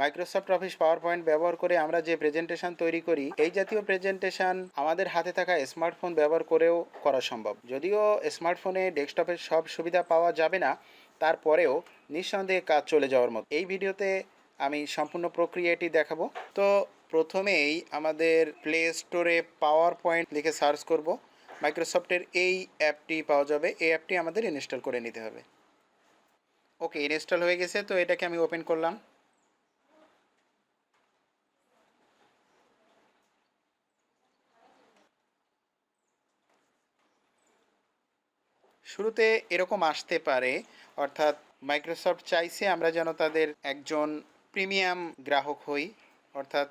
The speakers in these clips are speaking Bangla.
মাইক্রোসফট অফিস পাওয়ার পয়েন্ট ব্যবহার করে আমরা যে প্রেজেন্টেশন তৈরি করি, এই জাতীয় প্রেজেন্টেশন আমাদের হাতে থাকা স্মার্টফোন ব্যবহার করেও করা সম্ভব। যদিও স্মার্টফোনে ডেস্কটপের সব সুবিধা পাওয়া যাবে না, তারপরেও নিঃসন্দেহে কাজ চলে যাওয়ার মতো। এই ভিডিওতে আমি সম্পূর্ণ প্রক্রিয়াটি দেখাবো। তো প্রথমেই আমাদের প্লে স্টোরে পাওয়ার পয়েন্ট লিখে সার্চ করব। মাইক্রোসফটের এই অ্যাপটি পাওয়া যাবে। এই অ্যাপটি আমাদের ইনস্টল করে নিতে হবে। ওকে, ইনস্টল হয়ে গেছে। তো এটাকে আমি ওপেন করলাম। শুরুতে এরকম আসতে পারে, অর্থাৎ মাইক্রোসফট চাইছে আমরা যেন তাদের একজন প্রিমিয়াম গ্রাহক হই, অর্থাৎ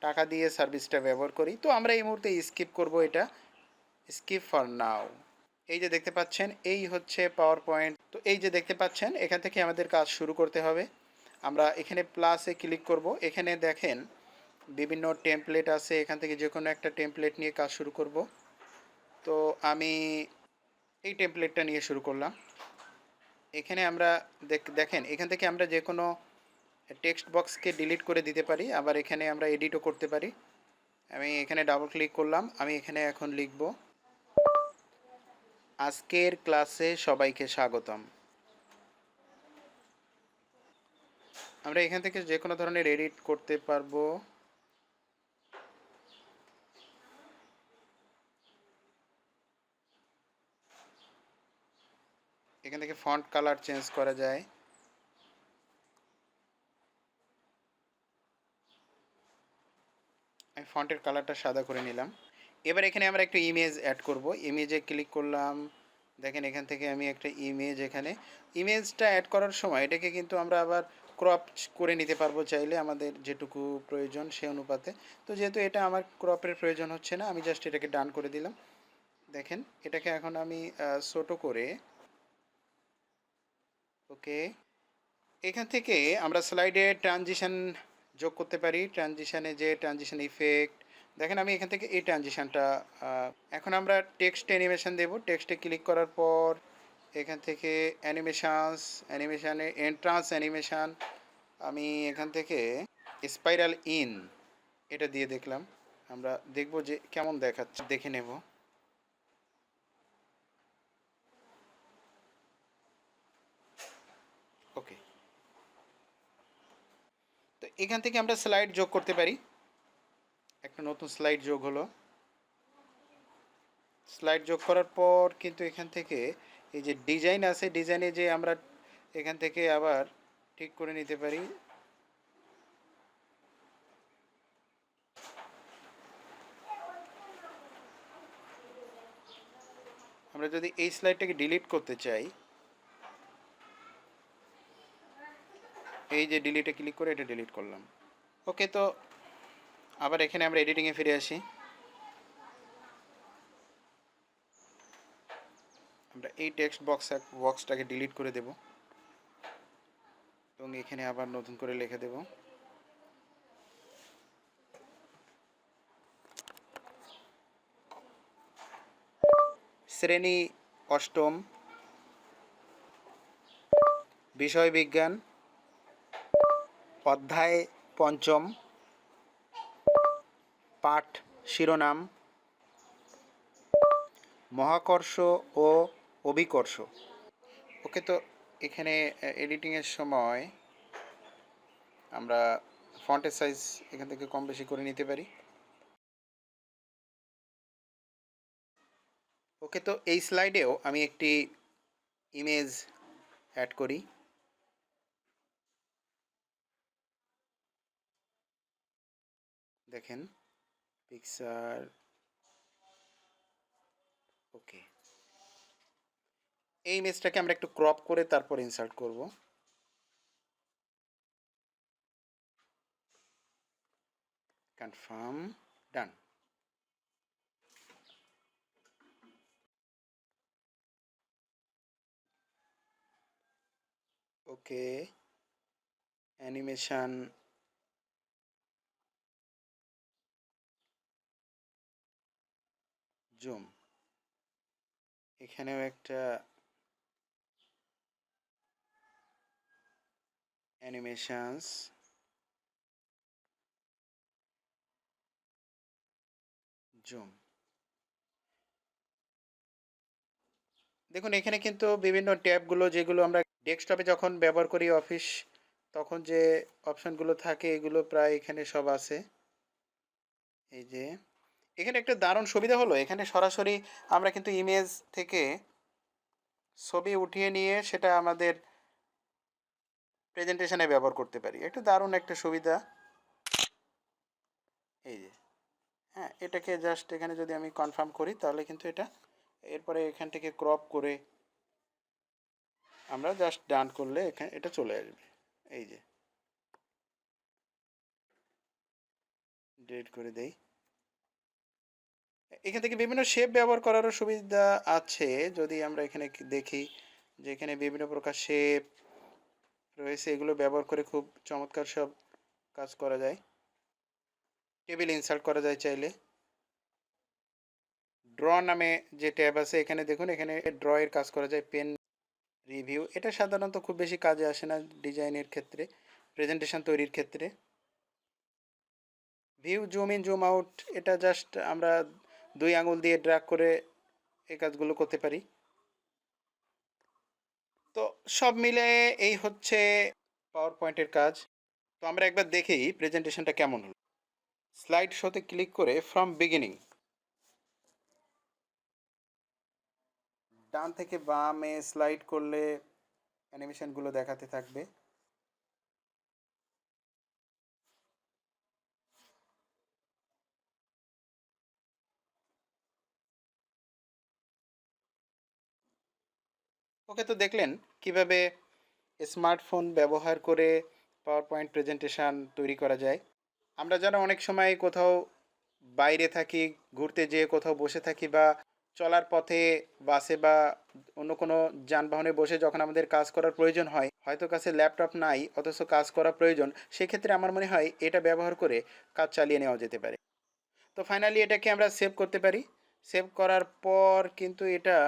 টাকা দিয়ে সার্ভিসটা ব্যবহার করি। তো আমরা এই মুহূর্তে স্কিপ করব, এটা স্কিপ ফর নাও। এই যে দেখতে পাচ্ছেন, এই হচ্ছে পাওয়ার পয়েন্ট। তো এই যে দেখতে পাচ্ছেন, এখান থেকে আমাদের কাজ শুরু করতে হবে। আমরা এখানে প্লাসে ক্লিক করব। এখানে দেখেন বিভিন্ন টেমপ্লেট আছে, এখান থেকে যে কোনো একটা টেমপ্লেট নিয়ে কাজ শুরু করব। তো আমি এই টেমপ্লেটটা নিয়ে শুরু করলাম। এখানে আমরা দেখেন, এখান থেকে আমরা যে কোনো টেক্সট বক্সকে ডিলিট করে দিতে পারি, আবার এখানে আমরা এডিটও করতে পারি। আমি এখানে ডাবল ক্লিক করলাম। আমি এখানে এখন লিখব, আজকের ক্লাসে সবাইকে স্বাগতম। আমরা এখান থেকে যে কোনো ধরনের এডিট করতে পারবো। এখান থেকে ফন্ট কালার চেঞ্জ করা যায়। আমি ফন্টের কালারটা সাদা করে নিলাম। এবার এখানে আমরা একটা ইমেজ অ্যাড করব। ইমেজে ক্লিক করলাম। দেখেন এখান থেকে আমি একটা ইমেজটা অ্যাড করার সময় এটাকে কিন্তু আমরা আবার ক্রপ করে নিতে পারবো চাইলে, আমাদের যেটুকু প্রয়োজন সে অনুপাতে। তো যেহেতু এটা আমার ক্রপের প্রয়োজন হচ্ছে না, আমি জাস্ট এটাকে ডান করে দিলাম। দেখেন এটাকে এখন আমি ছোটো করে, ওকে, এখান থেকে আমরা স্লাইডে ট্রানজিশন যোগ করতে পারি। ট্রানজিশনে যে ট্রানজিশন ইফেক্ট, দেখেন আমি এখান থেকে এই ট্রানজিশনটা, এখন আমরা টেক্সট অ্যানিমেশন দেব। টেক্সটে ক্লিক করার পর এখান থেকে অ্যানিমেশানে এন্ট্রান্স অ্যানিমেশান, আমি এখান থেকে স্পাইরাল ইন এটা দিয়ে দেখলাম। আমরা দেখব যে কেমন দেখাচ্ছে, দেখে নেব। ওকে, তো এখান থেকে আমরা স্লাইড যোগ করতে পারি। একটা নতুন স্লাইড যোগ হলো। স্লাইড যোগ করার পর কিন্তু এখান থেকে এই যে ডিজাইন আছে, ডিজাইনে যে আমরা এখান থেকে আবার ঠিক করে নিতে পারি। আমরা যদি এই স্লাইডটাকে ডিলিট করতে চাই, এই যে ডিলিটে ক্লিক করে এটা ডিলিট করলাম। ওকে, তো আবার এখানে আমরা এডিটিংয়ে ফিরে আসি। আমরা এই টেক্সট বক্সটাকে ডিলিট করে দেব এবং এখানে আবার নতুন করে লিখে দেব। শ্রেণী অষ্টম, বিষয় বিজ্ঞান, অধ্যায় পঞ্চম, পাঠ শিরোনাম মহাকর্ষ ও অভিকর্ষ। ওকে, তো এখানে এডিটিংয়ের সময় আমরা ফন্টের সাইজ এখান থেকে কম বেশি করে নিতে পারি। ওকে, তো এই স্লাইডেও আমি একটি ইমেজ অ্যাড করি। দেখেন পিকচার, ওকে, এই ইমেজটাকে আমরা একটু ক্রপ করে তারপর ইনসার্ট করব। কনফার্ম, ডান। ওকে, অ্যানিমেশন, জুম, এখানেও একটা অ্যানিমেশনস, জুম। দেখুন এখানে কিন্তু বিভিন্ন ট্যাবগুলো যেগুলো আমরা ডেস্কটপে যখন ব্যবহার করি অফিস, তখন যে অপশনগুলো থাকে এগুলো প্রায় এখানে সব আছে। এই যে এখানে একটা দারুণ সুবিধা হলো, এখানে সরাসরি আমরা কিন্তু ইমেজ থেকে ছবি উঠিয়ে নিয়ে সেটা আমাদের প্রেজেন্টেশনে ব্যবহার করতে পারি। একটা দারুণ একটা সুবিধা। এই যে হ্যাঁ, এটাকে জাস্ট এখানে যদি আমি কনফার্ম করি তাহলে কিন্তু এটা, এরপরে এখান থেকে ক্রপ করে আমরা জাস্ট ডান করলে এখানে এটা চলে আসবে। এই যে ডিলিট করে দেই। এখান থেকে বিভিন্ন শেপ ব্যবহার করারও সুবিধা আছে। যদি আমরা এখানে দেখি যে এখানে বিভিন্ন প্রকার শেপ রয়েছে, এগুলো ব্যবহার করে খুব চমৎকার সব কাজ করা যায়। টেবিল ইনসার্ট করা যায় চাইলে। ড্র নামে যে ট্যাব আছে এখানে দেখুন, এখানে ড্র এর কাজ করা যায়। পেন রিভিউ, এটা সাধারণত খুব বেশি কাজে আসে না ডিজাইনের ক্ষেত্রে, প্রেজেন্টেশন তৈরির ক্ষেত্রে। View zoom in zoom out, এটা জাস্ট আমরা 2 আঙুল দিয়ে ড্র্যাগ করে এই কাজগুলো করতে পারি। তো সব মিলে এই হচ্ছে পাওয়ার পয়েন্টের কাজ। তো আমরা একবার দেখি প্রেজেন্টেশনটা কেমন হলো। স্লাইড শোতে ক্লিক করে ফ্রম বিগিনিং, ডান থেকে বামে স্লাইড করলে অ্যানিমেশনগুলো দেখাতে থাকবে। ওকে, তো দেখলেন কিভাবে স্মার্টফোন ব্যবহার করে পাওয়ার পয়েন্ট প্রেজেন্টেশন তৈরি করা যায়। আমরা যারা অনেক সময় কোথাও বাইরে থাকি, ঘুরতে যেয়ে কোথাও বসে থাকি, বা চলার পথে বাসে বা অন্য কোনো যানবাহনে বসে যখন আমাদের কাজ করার প্রয়োজন হয়, হয়তো কাছে ল্যাপটপ নাই অথচ কাজ করা প্রয়োজন, সেক্ষেত্রে আমার মনে হয় এটা ব্যবহার করে কাজ চালিয়ে নেওয়া যেতে পারে। তো ফাইনালি এটাকে আমরা সেভ করতে পারি। সেভ করার পর কিন্তু এটা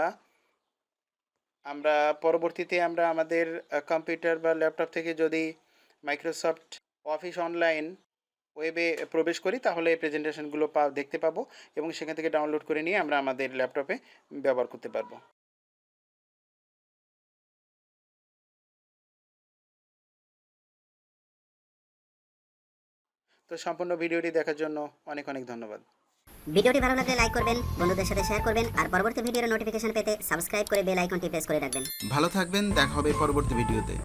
আমরা পরবর্তীতে আমরা আমাদের কম্পিউটার বা ল্যাপটপ থেকে যদি মাইক্রোসফট অফিস অনলাইন ওয়েবে প্রবেশ করি তাহলে এই প্রেজেন্টেশনগুলো দেখতে পাবো, এবং সেখান থেকে ডাউনলোড করে নিয়ে আমরা আমাদের ল্যাপটপে ব্যবহার করতে পারবো। তো সম্পূর্ণ ভিডিওটি দেখার জন্য অনেক অনেক ধন্যবাদ। ভিডিওটি ভালো লাগলে লাইক করবেন, বন্ধুদের সাথে শেয়ার করবেন, আর পরবর্তী ভিডিওর নোটিফিকেশন পেতে সাবস্ক্রাইব করে বেল আইকনটি প্রেস করে রাখবেন। ভালো থাকবেন, দেখা হবে পরবর্তী ভিডিওতে।